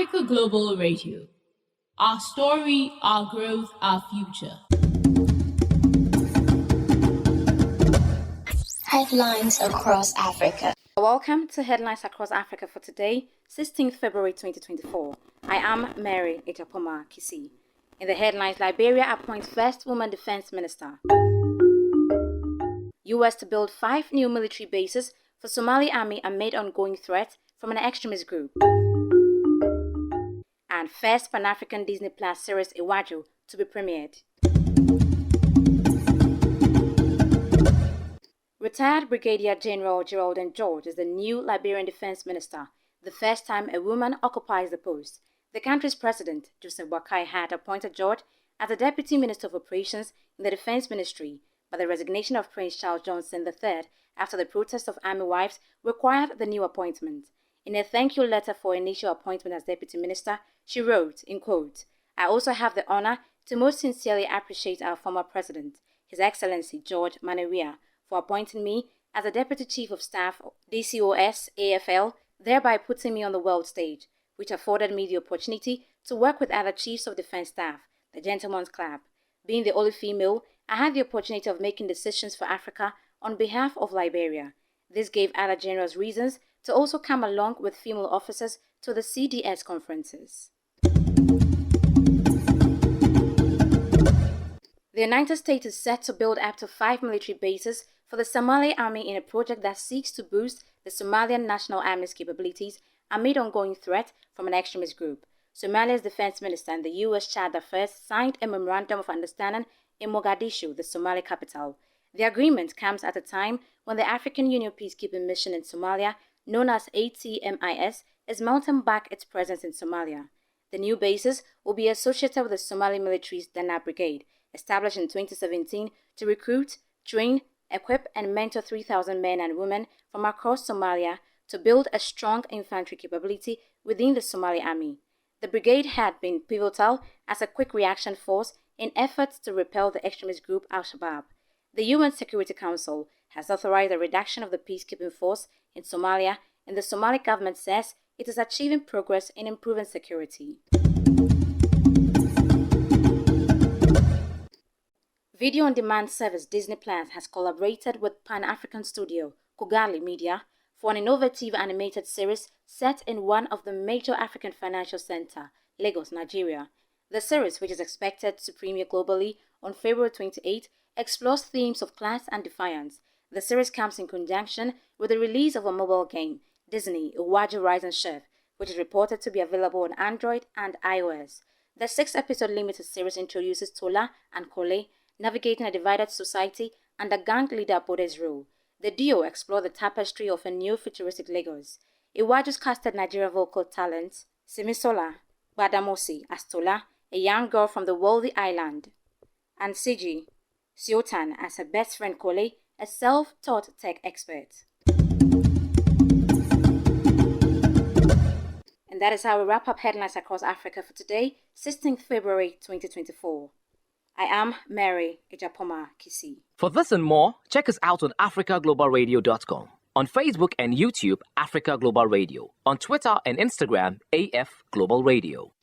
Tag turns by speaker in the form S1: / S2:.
S1: Africa Global Radio. Our story, our growth, our future.
S2: Headlines across Africa.
S3: Welcome to Headlines Across Africa for today, 16th February 2024. I am Mary Agyepomah-Kissi. In the headlines, Liberia appoints first woman defense minister. U.S. to build 5 new military bases for Somali army amid ongoing threats from an extremist group. And first Pan-African Disney Plus series Iwájú to be premiered. Retired Brigadier General Geraldine George is the new Liberian Defense Minister, the first time a woman occupies the post. The country's president, Joseph Boakai, had appointed George as the Deputy Minister of Operations in the Defense Ministry, but the resignation of Prince Charles Johnson III after the protest of army wives required the new appointment. In a thank you letter for initial appointment as Deputy Minister, she wrote, in quote, "I also have the honor to most sincerely appreciate our former President, His Excellency George Manawia, for appointing me as the Deputy Chief of Staff, DCOS AFL, thereby putting me on the world stage, which afforded me the opportunity to work with other Chiefs of Defense Staff, the Gentleman's Club. Being the only female, I had the opportunity of making decisions for Africa on behalf of Liberia. This gave other generals reasons to also come along with female officers to the CDS conferences." The United States is set to build up to 5 military bases for the Somali army in a project that seeks to boost the Somalian National Army's capabilities amid ongoing threat from an extremist group. Somalia's defense minister and the U.S. Chad first signed a memorandum of understanding in Mogadishu, the Somali capital. The agreement comes at a time when the African Union peacekeeping mission in Somalia, known as ATMIS, is mounting back its presence in Somalia. The new bases will be associated with the Somali military's Dana Brigade, established in 2017 to recruit, train, equip and mentor 3,000 men and women from across Somalia to build a strong infantry capability within the Somali army. The brigade had been pivotal as a quick reaction force in efforts to repel the extremist group Al-Shabaab. The UN Security Council has authorized a reduction of the peacekeeping force in Somalia, and the Somali government says it is achieving progress in improving security. Video-on-demand service Disney Plus has collaborated with Pan-African studio Kogali Media for an innovative animated series set in one of the major African financial centers, Lagos, Nigeria. The series, which is expected to premiere globally on February 28, explores themes of class and defiance. The series comes in conjunction with the release of a mobile game, Disney Iwájú Rise and Chef, which is reported to be available on Android and iOS. The 6-episode limited series introduces Tola and Kole, navigating a divided society under gang leader Bode's rule. The duo explore the tapestry of a new futuristic Lagos. Iwájú's casted Nigerian vocal talents Simisola Badamosi as Tola, a young girl from the wealthy island, and Siji Siotan as her best friend Kole, a self-taught tech expert. And that is how we wrap up Headlines Across Africa for today, 16th February 2024. I am Mary Agyepomah-Kissi.
S4: For this and more, check us out on africaglobalradio.com. On Facebook and YouTube, Africa Global Radio. On Twitter and Instagram, AF Global Radio.